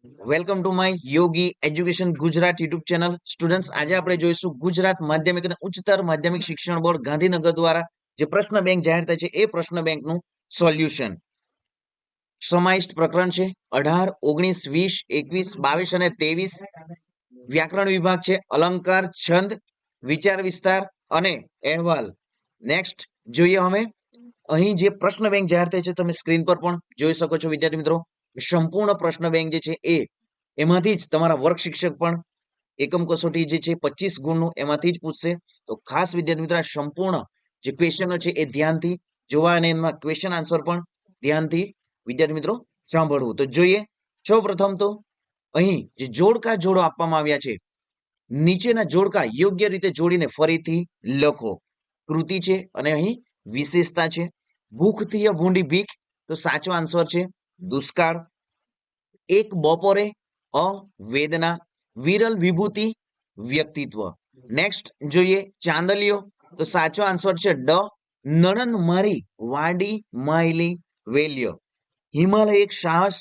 Welcome to my Yogi education Gujarat YouTube channel. Students, આજે આપણે જોઈશું ગુજરાત માધ્યમિક અને ઉચ્ચતર માધ્યમિક શિક્ષણ બોર્ડ ગાંધીનગર દ્વારા જે પ્રશ્ન બેંક જાહેર થાય છે એ પ્રશ્ન બેંકનું સોલ્યુશન. સમાવિષ્ટ પ્રકરણ છે 18, 19, 20, 21, 22 અને 23. વ્યાકરણ વિભાગ છે અલંકાર, છંદ, વિચાર વિસ્તાર અને અહેવાલ. નેક્સ્ટ જોઈએ હવે. અહીં જે પ્રશ્ન બેંક જાહેર થાય છે તમે સ્ક્રીન પર પણ જોઈ શકો છો વિદ્યાર્થી મિત્રો. સંપૂર્ણ પ્રશ્ન બેંક જે છે એમાંથી જ તમારા વર્ગ શિક્ષક પણ એકમ કસોટી જે છે 25 ગુણનું એમાંથી જ પૂછશે. તો ખાસ વિદ્યાર્થી મિત્રો સંપૂર્ણ જે ક્વેશ્ચનો છે એ ધ્યાનથી જોવા અને એમાં ક્વેશ્ચન આન્સર પણ ધ્યાનથી વિદ્યાર્થી મિત્રો સાંભળવું. તો જોઈએ. સૌ પ્રથમ તો અહીં જે જોડકા જોડો આપવામાં આવ્યા છે, નીચેના જોડકા યોગ્ય રીતે જોડીને ફરીથી લખો. કૃતિ છે અને અહીં વિશેષતા છે. ભૂખથી ભૂંડી ભીખ, તો સાચો આન્સર છે દુષ્કાળ. એક બપોરે, અ વેદના, વિરલ વિભૂતિ વ્યક્તિત્વ. નેક્સ્ટ જોઈએ ચાંદલિયો, તો સાચો આન્સર છે ડ નણંદ મારી વાડી માયલી વેલ્ય. હિમાલય એક સાહસ,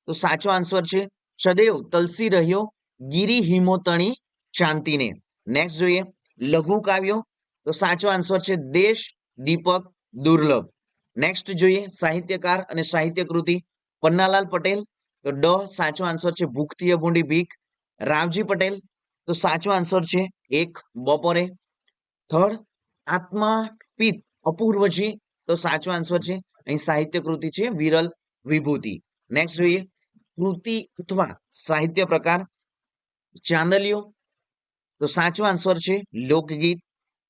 તો સાચો આન્સર છે સદૈવ તલસી રહ્યો ગિરી હિમોતણી શાંતિને. નેક્સ્ટ જોઈએ લઘુ કાવ્યો, તો સાચો આન્સર છે દેશ, દીપક, દુર્લભ. નેક્સ્ટ જોઈએ સાહિત્યકાર અને સાહિત્ય કૃતિ પન્નાલાલ પટેલ, તો ડ સાચો આન્સર છે ભૂખથી ભૂંડી ભીખ. રાવજી પટેલ, તો સાચો આન્સર છે એક બપોરે. થર્ડ આત્માપિત અપૂર્વજી, તો સાચો આન્સર છે અહીં સાહિત્ય કૃતિ છે વિરલ વિભૂતિ. નેક્સ્ટ જોઈએ કૃતિ અથવા સાહિત્ય પ્રકાર ચાંદલિયો, તો સાચો આન્સર છે લોકગીત.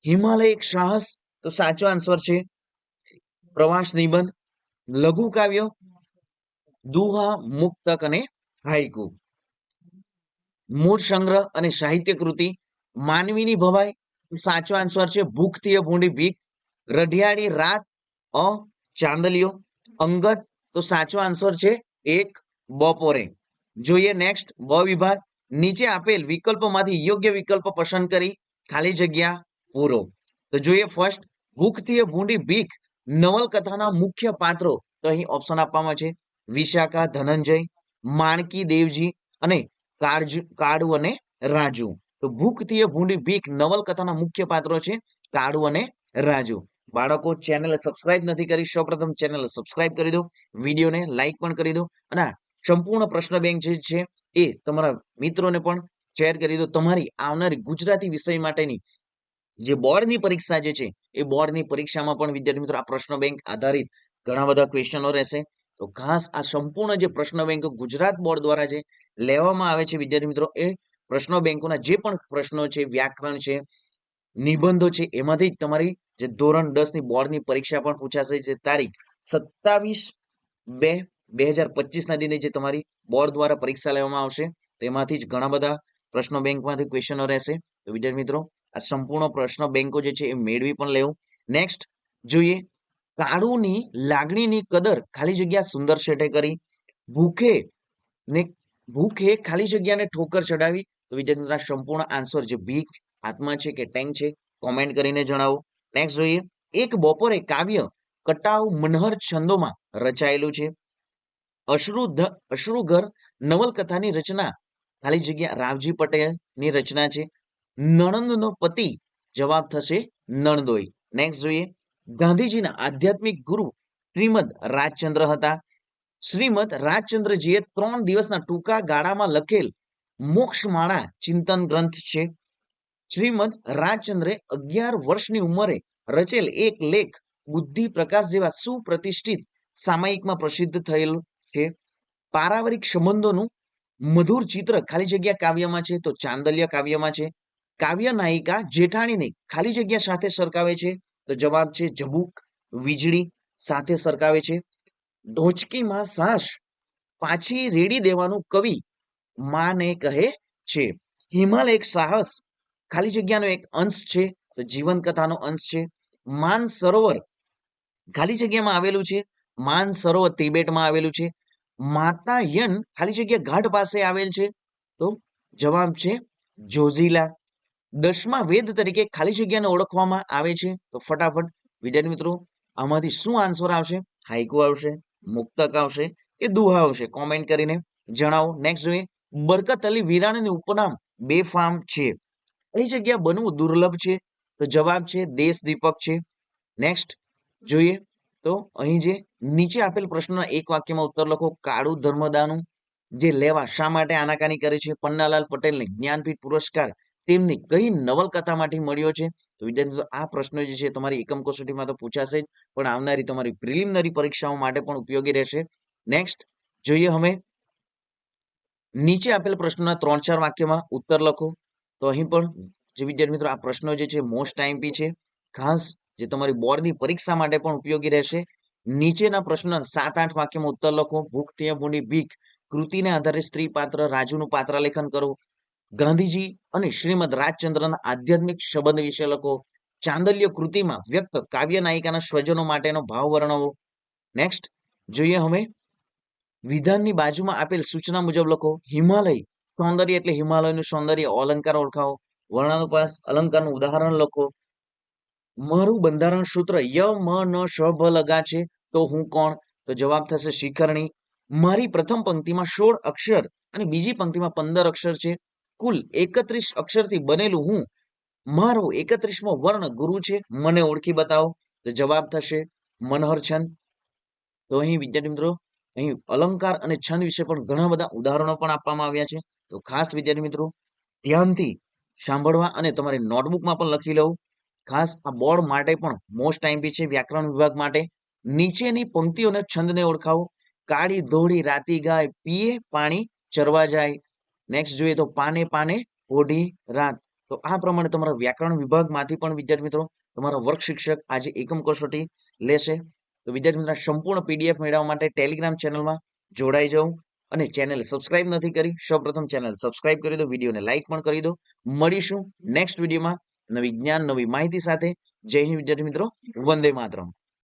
હિમાલય એક સાહસ, તો સાચો આન્સર છે પ્રવાસ નિબંધ. લઘુ કાવ્યો દુહા, મુક્તક અને હાઈકુ. મૂળ સંગ્રહ અને સાહિત્ય કૃતિ માનવીની ભવાઈ, સાચો આન્સર છે ભૂખથી ભૂંડી ભીખ. રઢિયાળી રાત, અ ચાંદલિયો. અંગત, તો સાચો આન્સર છે એક બપોરે. જોઈએ નેક્સ્ટ બ વિભાગ. નીચે આપેલ વિકલ્પોમાંથી યોગ્ય વિકલ્પ પસંદ કરી ખાલી જગ્યા પૂરો. તો જોઈએ ફર્સ્ટ ભૂખથી ભૂંડી ભીખ નવલકથાના મુખ્ય પાત્રો, તો અહીં ઓપ્શન આપવામાં છે વિશાખા, ધનંજય, માણકી દેવજી અને કાળુ અને રાજુ. તો ભૂખથી ભૂંડી ભીખ નવલકથાના મુખ્ય પાત્રો છે કાળુ અને રાજુ. બાળકો ચેનલ સબસ્ક્રાઇબ નથી કરી, સૌપ્રથમ ચેનલ સબસ્ક્રાઇબ કરી દો, વિડીયોને લાઈક પણ કરી દો અને સંપૂર્ણ પ્રશ્ન બેંક જે છે એ તમારા મિત્રોને પણ શેર કરી દો. તમારી આવનારી ગુજરાતી વિષય માટેની જે બોર્ડની પરીક્ષા જે છે એ બોર્ડની પરીક્ષામાં પણ વિદ્યાર્થી મિત્રો આ પ્રશ્ન બેંક આધારિત ઘણા બધા ક્વેશ્ચનો રહેશે. તો ખાસ આ સંપૂર્ણ જે પ્રશ્ન બેંક ગુજરાત બોર્ડ દ્વારા જે લેવામાં આવે છે વિદ્યાર્થી મિત્રો, એ પ્રશ્ન બેંકોના જે પણ પ્રશ્નો છે, વ્યાકરણ છે, નિબંધો છે, એમાંથી જ તમારી જે ધોરણ 10 ની બોર્ડની પરીક્ષા પણ પૂછાશે. જે તારીખ 27/2/2025 ના દિને જે તમારી બોર્ડ દ્વારા પરીક્ષા લેવામાં આવશે તેમાંથી જ ઘણા બધા પ્રશ્નો બેંકમાંથી ક્વેશ્ચનો રહેશે. તો વિદ્યાર્થી મિત્રો આ સંપૂર્ણ પ્રશ્ન બેંકો જે છે એ મેળવી પણ લેવું. નેક્સ્ટ જોઈએ કાળુની લાગણીની કદર ખાલી જગ્યા સુંદર શેઠે કરી. ભૂખે ને ભૂખે ખાલી જગ્યાને ઠોકર ચડાવી. તો વિદ્યાર્થી મિત્રો સંપૂર્ણ આન્સર જે ભીખ આત્મા છે કે ટેંક છે કોમેન્ટ કરીને જણાવો. નેક્સ્ટ જોઈએ એક બપોરે કાવ્ય કટાવ મનહર છંદોમાં રચાયેલું છે. અશ્રુઘર નવલકથાની રચના ખાલી જગ્યા રાવજી પટેલની રચના છે. નણંદનો પતિ જવાબ થશે નણદોઈ. નેક્સ્ટ જોઈએ ગાંધીજીના આધ્યાત્મિક ગુરુ શ્રીમદ રાજચંદ્ર હતા. શ્રીમદ રાજચંદ્રજીએ 3 દિવસના ટૂંકા ગાળામાં લખેલ મોક્ષમાળા ચિંતન ગ્રંથ છે. શ્રીમદ રાજચંદ્રે 11 વર્ષની ઉંમરે રચેલ એક લેખ બુદ્ધિ પ્રકાશ જેવા સુપ્રતિષ્ઠિત સામાયિકમાં પ્રસિદ્ધ થયેલ છે. પારિવારિક સંબંધોનું મધુર ચિત્ર ખાલી જગ્યા કાવ્યમાં છે, તો ચાંદલ્ય કાવ્યમાં છે. કાવ્ય નાયિકા જેઠાણીને ખાલી જગ્યા સાથે સરખાવે છે, તો જવાબ છે ઝબૂક વીજળી સાથે સરખાવે છે. ઢોચકીમાં સાસ પાછી રેડી દેવાનું કવિ માને કહે છે. હિમાલય એક સાહસ ખાલી જગ્યાનો એક અંશ છે, તો જીવન કથાનો અંશ છે. માન સરોવર ખાલી જગ્યામાં આવેલું છે. માન સરોવર તિબેટમાં આવેલું છે. માતા યન ખાલી જગ્યા ઘાટ પાસે આવેલ છે, તો જવાબ છે જોઝીલા. 10મા વેદ તરીકે ખાલી જગ્યાને ઓળખવામાં આવે છે, તો ફટાફટ વિદ્યાર્થી મિત્રો આમાંથી શું આન્સર આવશે? હાઈકુ આવશે, મુક્તક આવશે કે દુહા આવશે? કોમેન્ટ કરીને જણાવો. નેક્સ્ટ જોઈએ, બરકત અલી વિરાણીનું ઉપનામ બેફામ છે. એ જગ્યા બનવું દુર્લભ છે. તો જવાબ છે દેશ દીપક છે. નેક્સ્ટ જોઈએ તો અહીં જે નીચે આપેલ પ્રશ્નના એક વાક્યમાં ઉત્તર લખો. કાળું ધર્મદાનું જે લેવા શા માટે આનાકાની કરે છે? પન્નાલાલ પટેલને જ્ઞાનપીઠ પુરસ્કાર તેમની કઈ નવલકથામાંથી મળ્યો છે? તો વિદ્યાર્થી મિત્રો આ પ્રશ્નો જે છે તમારી એકમ કસોટીમાં તો પૂછાશે જ, પણ આવનારી તમારી પ્રિલિમિનરી પરીક્ષાઓ માટે પણ ઉપયોગી રહેશે. નેક્સ્ટ જોઈએ હવે નીચે આપેલ પ્રશ્નોના 3-4 વાક્યમાં ઉત્તર લખો. તો અહીં પણ જે વિદ્યાર્થી મિત્રો આ પ્રશ્નો જે છે મોસ્ટ ટાઈમપી છે, ખાસ જે તમારી બોર્ડની પરીક્ષા માટે પણ ઉપયોગી રહેશે. નીચેના પ્રશ્નના 7-8 વાક્યમાં ઉત્તર લખો. ભૂખ ભૂંડી ભીખ કૃતિને આધારે સ્ત્રી પાત્ર રાજુનું પાત્રાલેખન કરો. ગાંધીજી અને શ્રીમદ રાજચંદ્રના આધ્યાત્મિક સંબંધ વિશે લખો. ચાંદલ્ય કૃતિમાં વ્યક્ત કાવ્ય નાયિકાના સ્વજનો માટેનો ભાવ વર્ણવો. નેક્સ્ટ જોઈએ હવે વિધાનની બાજુમાં આપેલ સૂચના મુજબ લખો. હિમાલય સૌંદર્ય એટલે હિમાલયનું સૌંદર્ય અલંકાર ઓળખાવો. વર્ણાનુપ્રાસ અલંકારનું ઉદાહરણ લખો. મારું બંધારણ સૂત્ર ય મ ન શ ભ લગા છે તો હું કોણ? તો જવાબ થશે શિખરણી. મારી પ્રથમ પંક્તિમાં 16 અક્ષર અને બીજી પંક્તિમાં 15 અક્ષર છે. કુલ 31 અક્ષરથી બનેલું હું. મારો 31મો વર્ણ ગુરુ છે. મને ઓળખી બતાવો. તો જવાબ થશે મનહર છંદ. તો અહીં વિદ્યાર્થી મિત્રો અહીં અલંકાર અને છંદ વિશે પણ ઘણા બધા ઉદાહરણો પણ આપવામાં આવ્યા છે. તો ખાસ વિદ્યાર્થી મિત્રો ધ્યાનથી સાંભળવા અને તમારી નોટબુકમાં પણ લખી લઉં. ખાસ આ બોર્ડ માટે પણ મોસ્ટ ટાઈમપી છે. વ્યાકરણ વિભાગ માટે નીચેની પંક્તિઓને છંદને ઓળખાવો. કાળી ધોળી રાતી ગાય પીએ પાણી ચરવા જાય. નેક્સ્ટ જોઈએ તો પાને પાને ઓઢી રાત. તો આ પ્રમાણે તમારા વ્યાકરણ વિભાગમાંથી પણ વિદ્યાર્થી મિત્રો તમારા વર્ગ શિક્ષક આજે એકમ કસોટી લેશે. તો વિદ્યાર્થી મિત્રો સંપૂર્ણ પીડીએફ મેળવવા માટે ટેલિગ્રામ ચેનલમાં જોડાઈ જાઉં અને ચેનલ સબસ્ક્રાઇબ નથી કરી સૌપ્રથમ ચેનલ સબસ્ક્રાઇબ કરી દો, વિડીયોને લાઇક પણ કરી દો. મળીશું નેક્સ્ટ વિડીયોમાં નવી જ્ઞાન નવી માહિતી સાથે. જય હિન્દ વિદ્યાર્થી મિત્રો, વંદે માતરમ.